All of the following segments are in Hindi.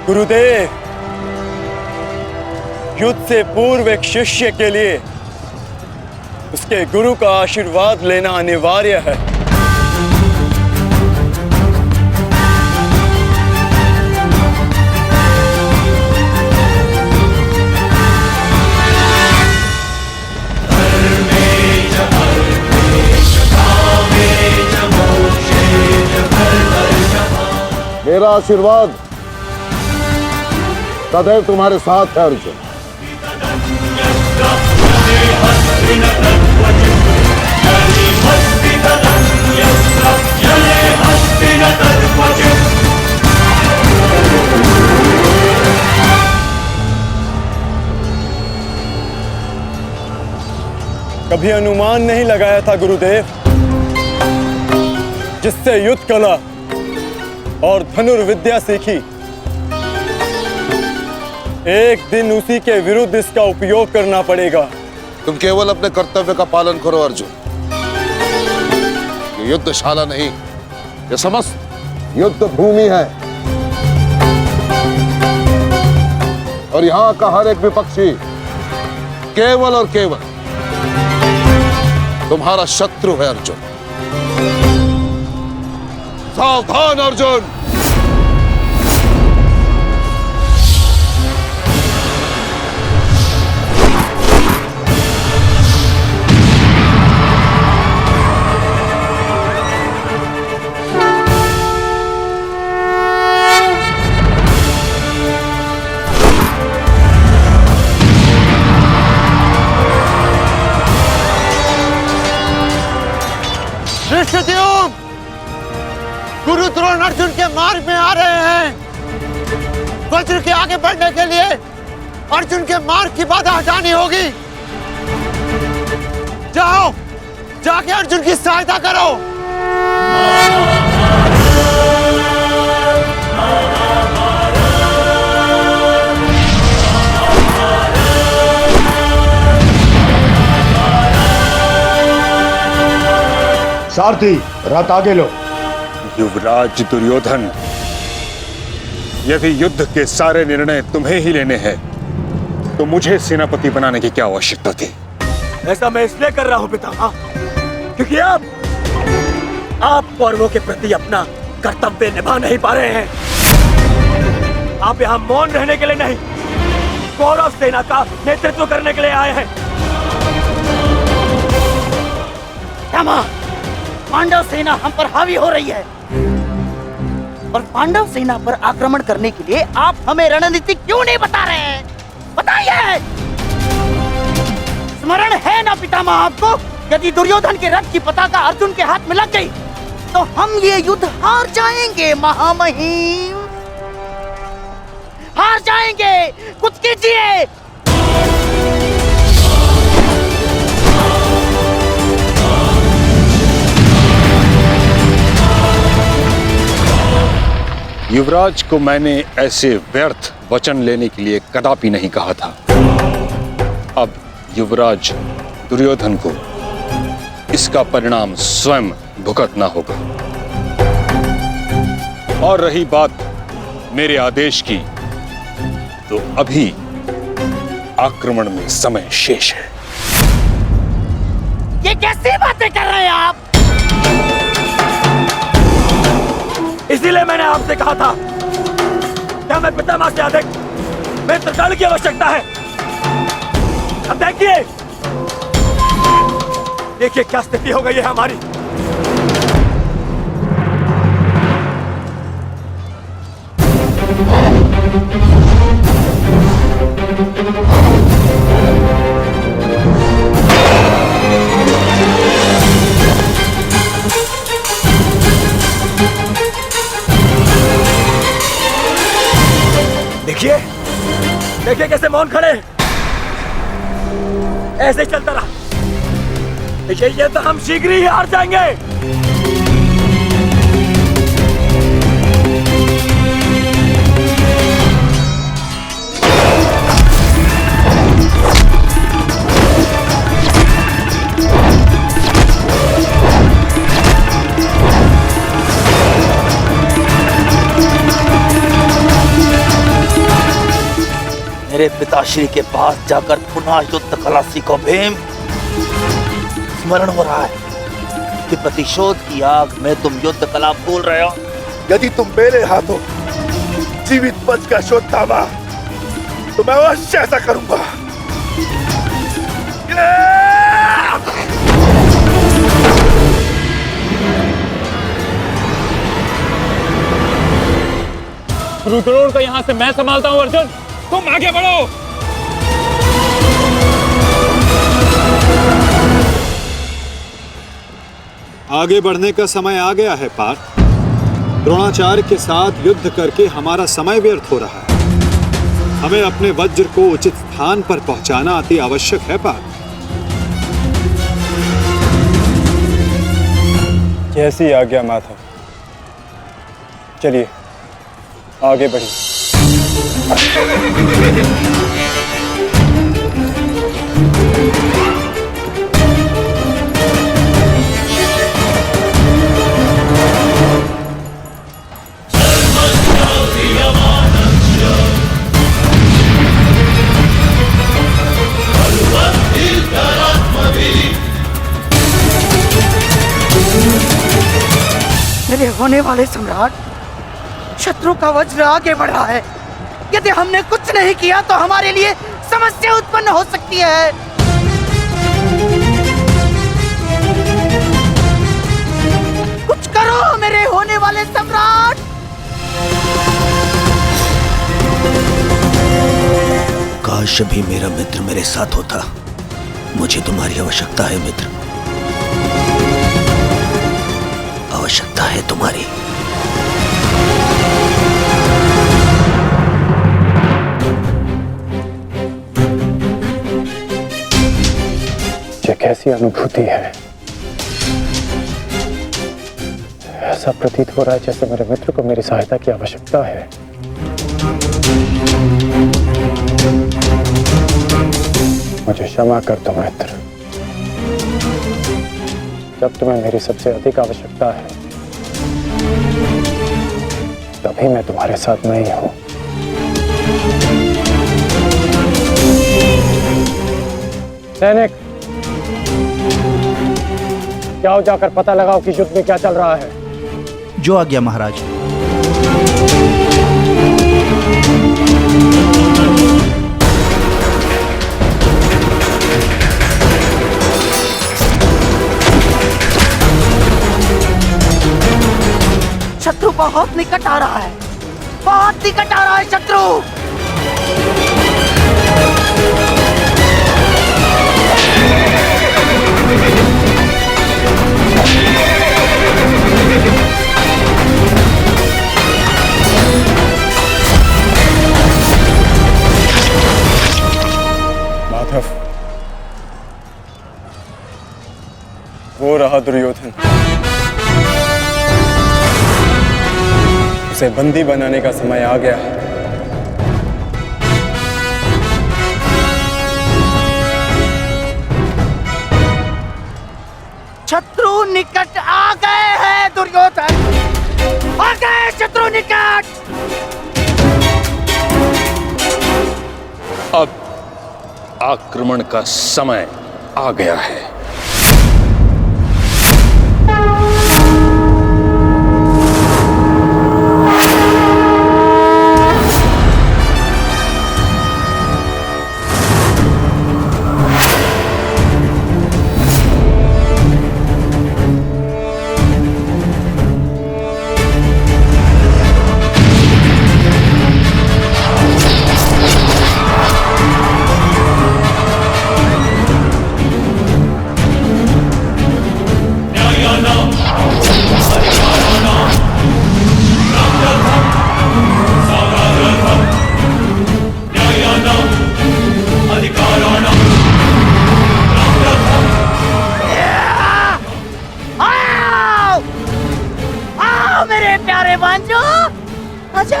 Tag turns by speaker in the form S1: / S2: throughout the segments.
S1: गुरुदेव, युद्ध से पूर्व एक शिष्य के लिए उसके गुरु का आशीर्वाद लेना अनिवार्य है।
S2: मेरा आशीर्वाद सदैव तुम्हारे साथ है अर्जुन।
S1: कभी अनुमान नहीं लगाया था गुरुदेव, जिससे युद्ध कला और धनुर्विद्या सीखी, एक दिन उसी के विरुद्ध इसका उपयोग करना पड़ेगा।
S2: तुम केवल अपने कर्तव्य का पालन करो अर्जुन। ये युद्धशाला नहीं, ये समस्त युद्ध भूमि है और यहाँ का हर एक विपक्षी केवल और केवल तुम्हारा शत्रु है अर्जुन। सावधान अर्जुन।
S3: धृष्टद्युम्न, गुरु द्रोण अर्जुन के मार्ग में आ रहे हैं। वज्र के आगे बढ़ने के लिए अर्जुन के मार्ग की बाधा हटानी होगी। जाओ, जाके अर्जुन की सहायता करो।
S4: सारथी, रथ आगे लो।
S5: युवराज दुर्योधन, यदि युद्ध के सारे निर्णय तुम्हें ही लेने हैं तो मुझे सेनापति बनाने की क्या आवश्यकता थी?
S6: ऐसा मैं इसलिए कर रहा हूं पितामह, क्योंकि आप कौरवों के प्रति अपना कर्तव्य निभा नहीं पा रहे हैं। आप यहाँ मौन रहने के लिए नहीं, कौरव सेना का नेतृत्व करने के लिए आए हैं।
S7: पांडव सेना हम पर हावी हो रही है और पांडव सेना पर आक्रमण करने के लिए आप हमें रणनीति क्यों नहीं बता रहे हैं? बताइए। स्मरण है ना पितामह आपको, यदि दुर्योधन के रथ की पताका अर्जुन के हाथ में लग गई तो हम ये युद्ध हार जाएंगे महामहिम, हार जाएंगे। कुछ कीजिए।
S5: युवराज को मैंने ऐसे व्यर्थ वचन लेने के लिए कदापि नहीं कहा था। अब युवराज दुर्योधन को इसका परिणाम स्वयं भुगतना होगा। और रही बात मेरे आदेश की, तो अभी आक्रमण में समय शेष है।
S7: ये कैसी बातें कर रहे हैं आप?
S6: इसीलिए मैंने आपसे कहा था कि हमें पितामह से अधिक मित्रगण की आवश्यकता है। अब देखिए क्या स्थिति हो गई है हमारी। देखिए कैसे मौन खड़े हैं। ऐसे ही चलता रहा ये तो हम शीघ्र ही हार जाएंगे।
S7: मेरे पिताश्री के पास जाकर पुनः युद्ध कला सीखो भीम। स्मरण हो रहा है कि प्रतिशोध की आग में तुम युद्ध कला भूल रहे हो।
S8: यदि तुम मेरे हाथों जीवित बच का शोध थामा तो मैं अवश्य ऐसा करूंगा।
S9: रुद्रोण को यहाँ से मैं संभालता हूँ। अर्जुन तुम आगे बढ़ो।
S10: आगे बढ़ने का समय आ गया है पार्थ। द्रोणाचार्य के साथ युद्ध करके हमारा समय व्यर्थ हो रहा है। हमें अपने वज्र को उचित स्थान पर पहुंचाना अति आवश्यक है पार्थ।
S1: जैसी आज्ञा माधव। चलिए आगे बढ़िए।
S7: मेरे होने वाले सम्राट, शत्रु का वज्र आगे बढ़ रहा है। यदि हमने कुछ नहीं किया तो हमारे लिए समस्या उत्पन्न हो सकती है। कुछ करो मेरे होने वाले सम्राट।
S11: काश भी मेरा मित्र मेरे साथ होता। मुझे तुम्हारी आवश्यकता है मित्र, आवश्यकता है तुम्हारी।
S1: ये कैसी अनुभूति है। ऐसा प्रतीत हो रहा है जैसे मेरे मित्र को मेरी सहायता की आवश्यकता है। मुझे क्षमा कर दो मित्र। जब तुम्हें मेरी सबसे अधिक आवश्यकता है तभी मैं तुम्हारे साथ नहीं हूं। सैनिक, जाओ जाकर पता लगाओ कि युद्ध में क्या चल रहा है।
S11: जो आज्ञा महाराज।
S7: शत्रु बहुत निकट आ रहा है, बहुत निकट आ रहा है शत्रु।
S1: माधव, वो रहा दुर्योधन। उसे बंदी बनाने का समय आ गया।
S7: शत्रु निकट आ गए हैं दुर्योधन, आ गए शत्रु निकट।
S5: अब आक्रमण का समय आ गया है।
S7: मेरे प्यारे भांजो, आजा।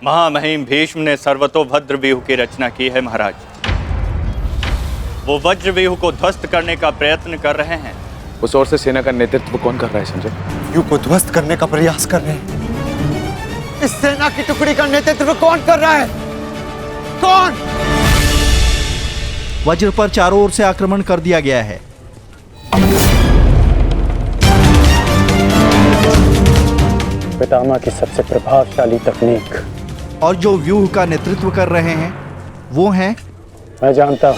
S12: महामहिम भीष्म ने सर्वतोभद्र व्यूह की रचना की है महाराज। वो वज्र व्यूह को ध्वस्त करने का प्रयत्न कर रहे हैं।
S13: उस ओर से सेना का नेतृत्व कौन कर रहा है संजय?
S3: व्यूह को ध्वस्त करने का प्रयास कर रहे हैं। इस सेना की टुकड़ी का नेतृत्व कौन कर रहा है? कौन?
S11: वज्र पर चारों ओर से आक्रमण कर दिया गया है।
S1: पितामह की सबसे प्रभावशाली तकनीक।
S11: और जो व्यूह का नेतृत्व कर रहे हैं वो हैं?
S1: मैं जानता हूं।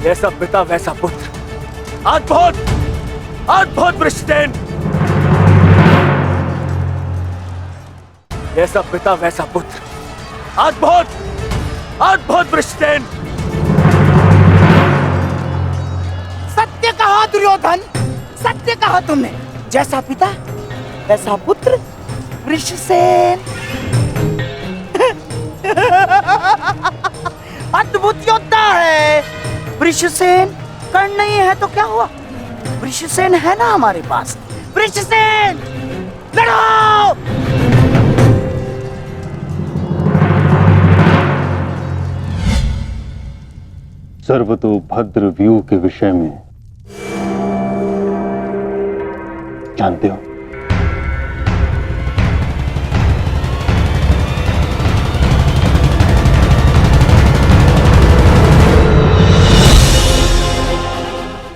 S6: जैसा पिता वैसा पुत्र। अद्भुत वृषसेन। जैसा पिता वैसा पुत्र। अद्भुत वृषसेन।
S7: सत्य कहा दुर्योधन, सत्य कहा तुमने। जैसा पिता वैसा पुत्र वृषसेन। अद्भुत योद्धा है वृषसेन। कर्ण नहीं है तो क्या हुआ, वृषसेन है ना हमारे पास। वृषसेन लड़ो।
S5: सर्वतोभद्र व्यूह के विषय में जानते हो?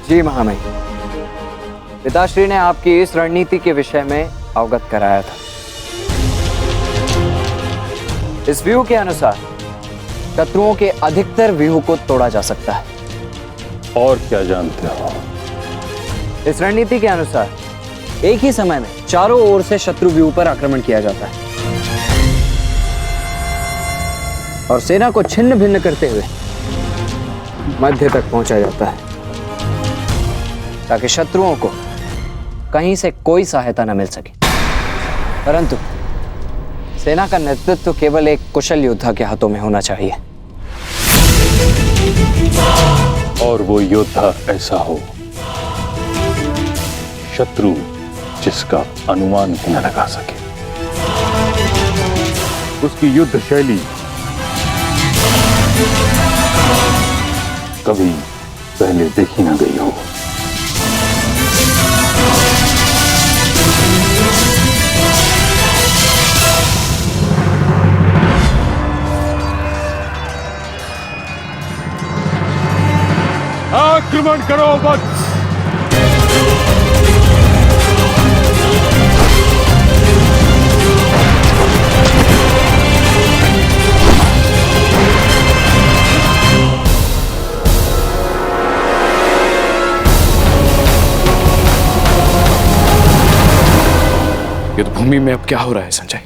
S14: जी महामहिम, पिताश्री ने आपकी इस रणनीति के विषय में अवगत कराया था। इस व्यूह के अनुसार शत्रुओं के अधिकतर व्यूह को तोड़ा जा सकता है।
S5: और क्या जानते हो?
S14: इस रणनीति के अनुसार एक ही समय में चारों ओर से शत्रु व्यूह पर आक्रमण किया जाता है और सेना को छिन्न भिन्न करते हुए मध्य तक पहुंचा जाता है ताकि शत्रुओं को कहीं से कोई सहायता न मिल सके। परंतु सेना का नेतृत्व केवल एक कुशल योद्धा के हाथों में होना चाहिए।
S5: और वो योद्धा ऐसा हो शत्रु जिसका अनुमान भी न लगा सके। उसकी युद्ध शैली कभी पहले देखी न गई हो।
S9: आक्रमण करो वत्स।
S13: युद्ध भूमि में अब क्या हो रहा है संजय?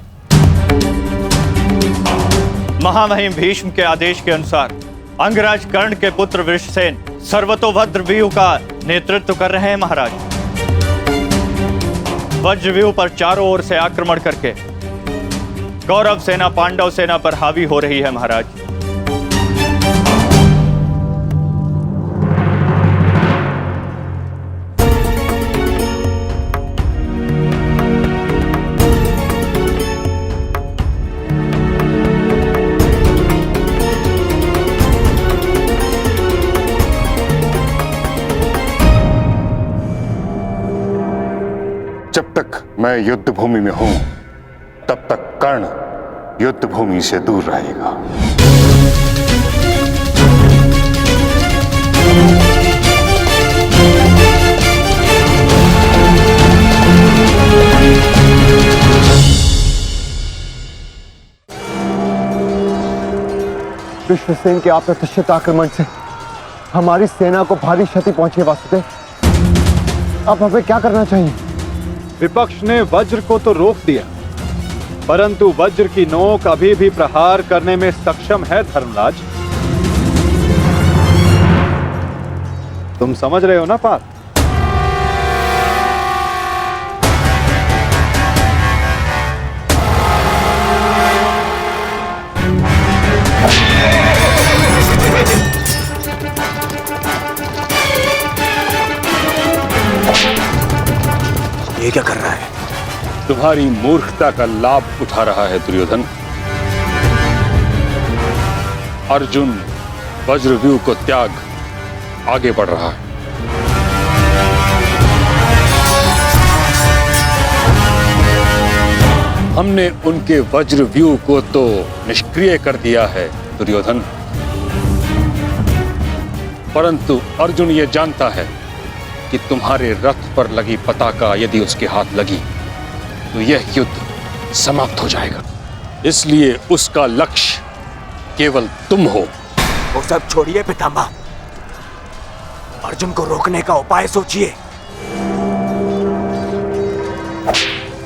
S12: महामहिम भीष्म के आदेश के अनुसार अंगराज कर्ण के पुत्र वृषसेन सर्वतोभद्र व्यूह का नेतृत्व कर रहे हैं महाराज। वज्र व्यूह पर चारों ओर से आक्रमण करके कौरव सेना पांडव सेना पर हावी हो रही है महाराज।
S5: जब तक मैं युद्ध भूमि में हूं तब तक कर्ण युद्ध भूमि से दूर रहेगा।
S3: विश्वसेन के अप्रत्याशित आक्रमण से हमारी सेना को भारी क्षति पहुंची है वासुदेव। अब हमें क्या करना चाहिए?
S10: विपक्ष ने वज्र को तो रोक दिया, परंतु वज्र की नोक अभी भी प्रहार करने में सक्षम है धर्मराज। तुम समझ रहे हो ना पार्थ?
S11: ये क्या कर रहा है?
S5: तुम्हारी मूर्खता का लाभ उठा रहा है दुर्योधन। अर्जुन वज्रव्यूह को त्याग आगे बढ़ रहा है। हमने उनके वज्रव्यूह को तो निष्क्रिय कर दिया है दुर्योधन, परंतु अर्जुन ये जानता है कि तुम्हारे रथ पर लगी पताका यदि उसके हाथ लगी तो यह युद्ध समाप्त हो जाएगा। इसलिए उसका लक्ष्य केवल तुम हो।
S6: वो सब छोड़िए पितामह, अर्जुन को रोकने का उपाय सोचिए।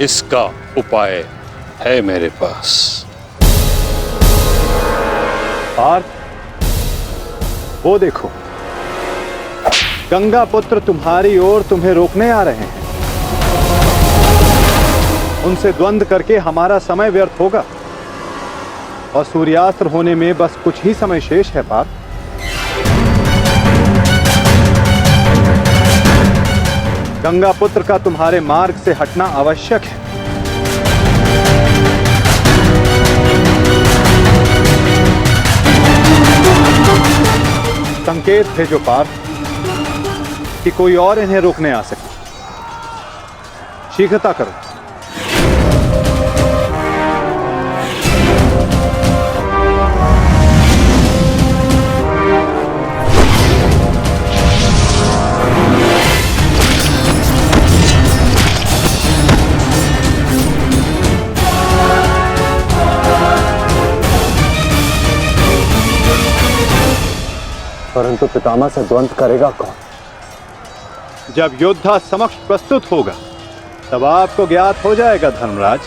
S5: इसका उपाय है मेरे पास।
S10: पार्थ, वो देखो, गंगा पुत्र तुम्हारी ओर तुम्हें रोकने आ रहे हैं। उनसे द्वंद्व करके हमारा समय व्यर्थ होगा और सूर्यास्त्र होने में बस कुछ ही समय शेष है पार्थ। गंगा पुत्र का तुम्हारे मार्ग से हटना आवश्यक है। संकेत भेजो पार्थ कि कोई और इन्हें रोकने आ सके। शीघ्रता करो।
S3: परंतु पितामह से द्वंद्व करेगा कौन?
S10: जब योद्धा समक्ष प्रस्तुत होगा तब आपको ज्ञात हो जाएगा धर्मराज।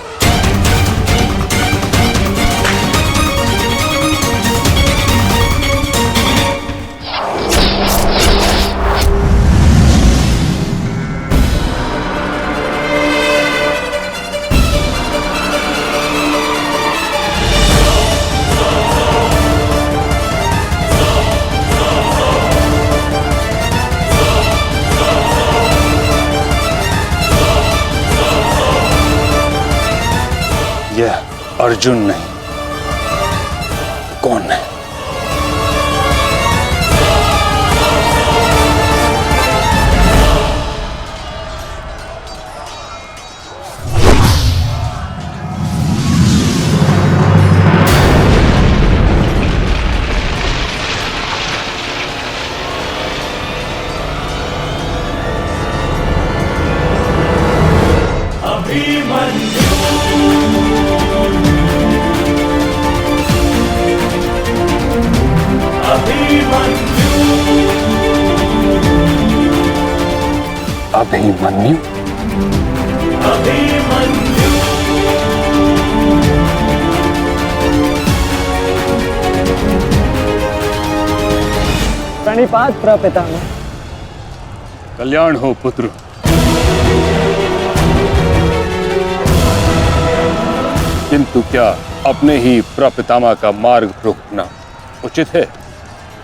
S5: यह अर्जुन नहीं, कौन है? अभिमन्यु।
S14: प्रणिपात प्रपितामह।
S5: कल्याण हो पुत्र। किंतु क्या अपने ही प्रपितामह का मार्ग रोकना उचित है?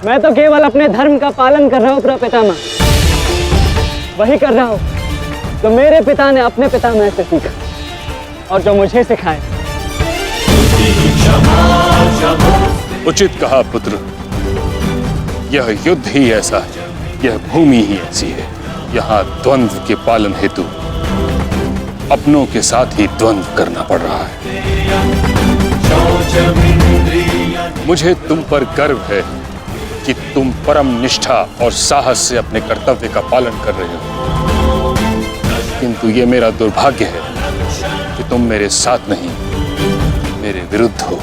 S14: मैं तो केवल अपने धर्म का पालन कर रहा हूँ प्रपितामह। वही कर रहा हूँ जो मेरे पिता ने अपने पितामह से सीखा और जो मुझे सिखाए।
S5: उचित कहा पुत्र। यह युद्ध ही ऐसा है, यह भूमि ही ऐसी है। यहाँ द्वंद्व के पालन हेतु अपनों के साथ ही द्वंद्व करना पड़ रहा है। मुझे तुम पर गर्व है कि तुम परम निष्ठा और साहस से अपने कर्तव्य का पालन कर रहे हो, किंतु ये मेरा दुर्भाग्य है कि तुम मेरे साथ नहीं, मेरे विरुद्ध हो।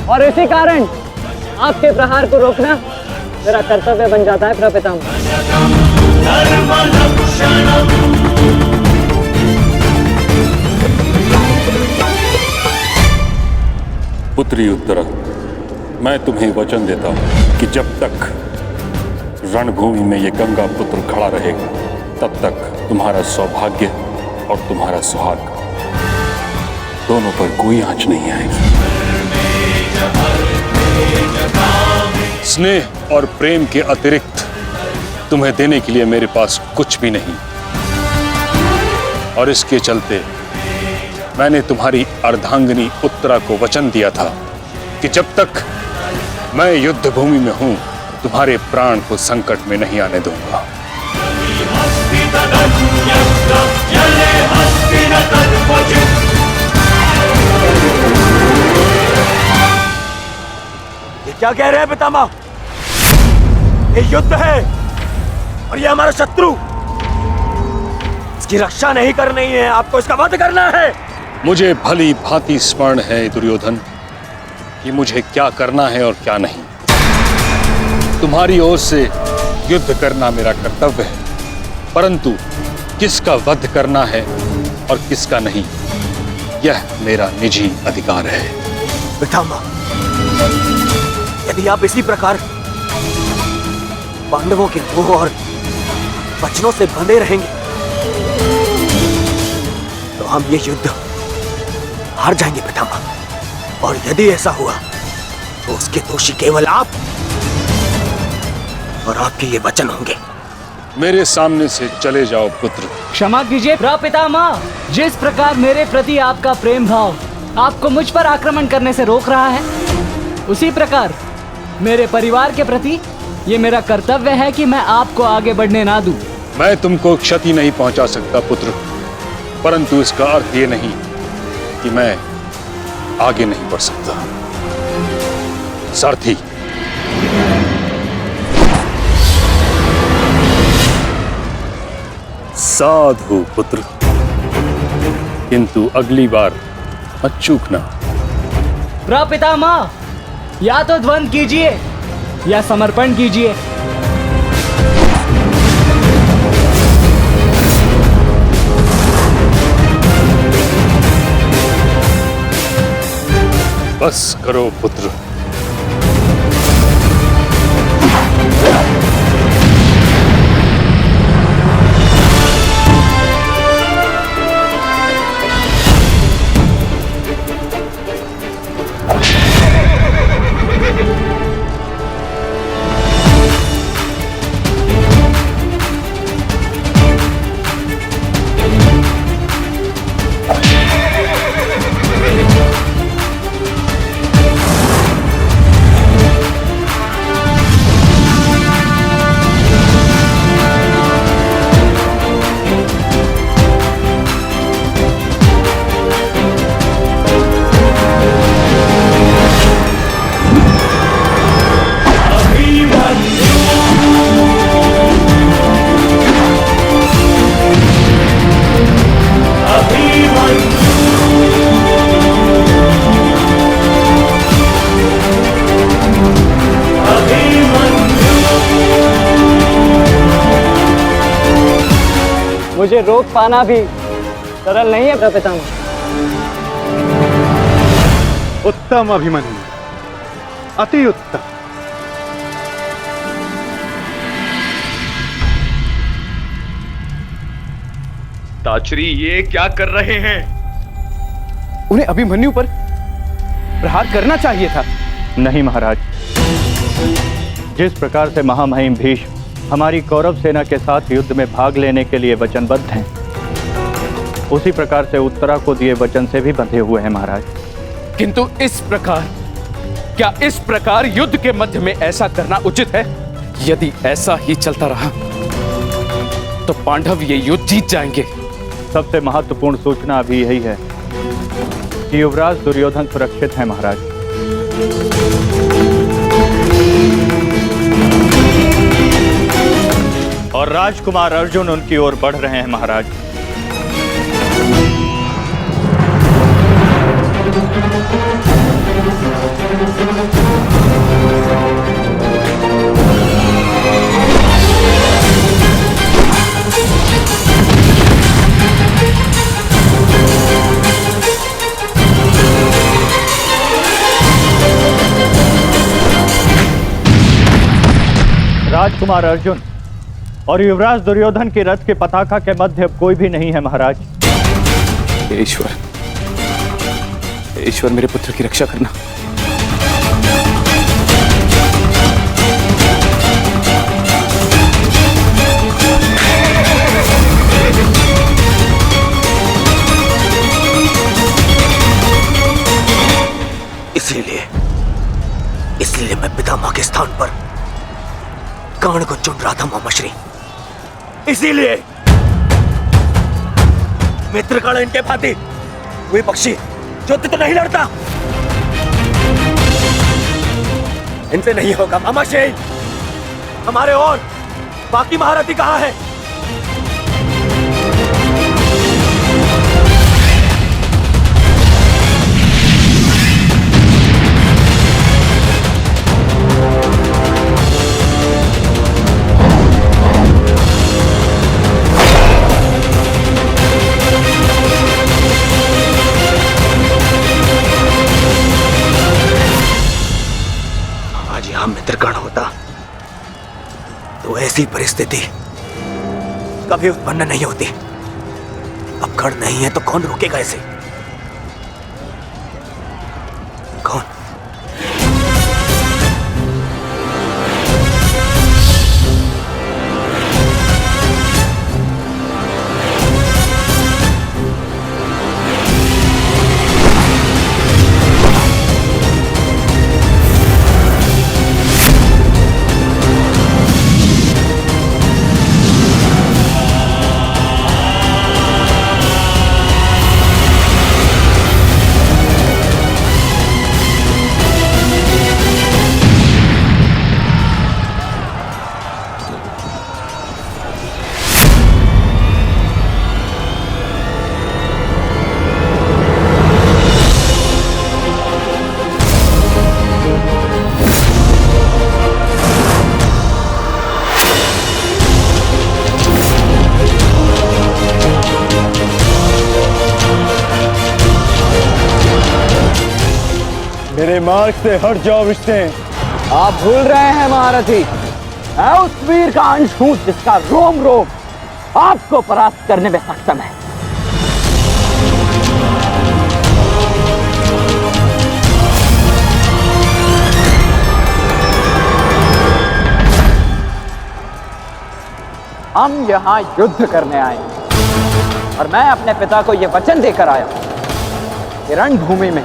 S14: और इसी कारण आपके प्रहार को रोकना मेरा कर्तव्य बन जाता है प्रपितामह।
S5: पुत्री उत्तरा, मैं तुम्हें वचन देता हूं कि जब तक रणभूमि में ये गंगा पुत्र खड़ा रहेगा, तब तक तुम्हारा सौभाग्य और तुम्हारा सुहाग दोनों पर कोई आंच नहीं आएगी। स्नेह और प्रेम के अतिरिक्त तुम्हें देने के लिए मेरे पास कुछ भी नहीं, और इसके चलते मैंने तुम्हारी अर्धांगिनी उत्तरा को वचन दिया था कि जब तक मैं युद्ध भूमि में हूं, तुम्हारे प्राण को संकट में नहीं आने दूंगा।
S6: ये क्या कह रहे हैं पितामह? ये युद्ध है और ये हमारा शत्रु, इसकी रक्षा नहीं करनी है, आपको इसका वध करना है।
S5: मुझे भली भांति स्मरण है दुर्योधन कि मुझे क्या करना है और क्या नहीं। तुम्हारी ओर से युद्ध करना मेरा कर्तव्य है, परंतु किसका वध करना है और किसका नहीं, यह मेरा निजी अधिकार है।
S6: पितामह, यदि आप इसी प्रकार पांडवों के मोह और वचनों से बंधे रहेंगे तो हम ये युद्ध हार जाएंगे पितामह, और यदि ऐसा हुआ तो उसके दोषी केवल आप और आपके ये वचन होंगे।
S5: मेरे सामने से चले जाओ पुत्र।
S14: क्षमा कीजिए प्रपितामह, जिस प्रकार मेरे प्रति आपका प्रेम भाव आपको मुझ पर आक्रमण करने से रोक रहा है, उसी प्रकार मेरे परिवार के प्रति ये मेरा कर्तव्य है कि मैं आपको आगे बढ़ने ना दूं।
S5: मैं तुमको क्षति नहीं पहुंचा सकता पुत्र, परंतु इसका अर्थ ये नहीं कि मैं आगे नहीं बढ़ सकता। सारथी, साधु पुत्र, किंतु अगली बार मत चूकना।
S14: प्रपितामह, या तो द्वंद्व कीजिए या समर्पण कीजिए।
S5: बस करो पुत्र।
S14: मुझे रोक पाना भी सरल नहीं है प्रपितामह।
S10: उत्तम अभिमन्यु, अति उत्तम।
S9: ताचरी, ये क्या कर रहे हैं?
S13: उन्हें अभिमन्यु पर प्रहार करना चाहिए था।
S12: नहीं महाराज, जिस प्रकार से महामहिम भीष्म हमारी कौरव सेना के साथ युद्ध में भाग लेने के लिए वचनबद्ध हैं, उसी प्रकार से उत्तरा को दिए वचन से भी बंधे हुए हैं महाराज।
S13: किंतु क्या इस प्रकार युद्ध के मध्य में ऐसा करना उचित है? यदि ऐसा ही चलता रहा तो पांडव ये युद्ध जीत जाएंगे।
S12: सबसे महत्वपूर्ण सूचना अभी यही है कि युवराज दुर्योधन सुरक्षित है महाराज। और राजकुमार अर्जुन उनकी ओर बढ़ रहे हैं महाराज। राजकुमार अर्जुन और युवराज दुर्योधन के रथ के पताका के मध्य कोई भी नहीं है महाराज।
S13: ईश्वर, ईश्वर मेरे पुत्र की रक्षा करना।
S11: इसलिए मैं पितामह के स्थान पर कर्ण को चुन रहा था मामाश्री।
S6: इसीलिए मित्र कर्ण इनके भांति वे पक्षी युद्ध तो नहीं लड़ता। इनसे नहीं होगा मामाश्री। हमारे और बाकी महारथी कहाँ है?
S11: मित्रगण होता तो ऐसी परिस्थिति कभी उत्पन्न नहीं होती। अब गण नहीं है तो कौन रोकेगा इसे? कौन?
S1: मेरे मार्ग से हट जाओ विष्णु।
S14: आप भूल रहे हैं महारथी, मैं उस वीर का अंश हूं जिसका रोम रोम आपको परास्त करने में सक्षम है। हम यहां युद्ध करने आए और मैं अपने पिता को यह वचन देकर आया कि रणभूमि में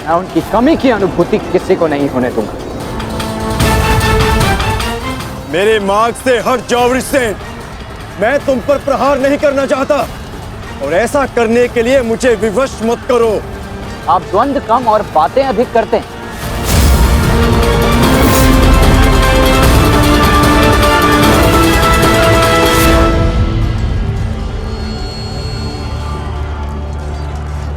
S14: मैं उनकी कमी की अनुभूति किसी को नहीं होने दूंगा।
S1: मेरे मार्ग से हट जाओ विष्णु। मैं तुम पर प्रहार नहीं करना चाहता और ऐसा करने के लिए मुझे विवश मत करो।
S14: आप द्वंद्व कम और बातें अधिक करते हैं।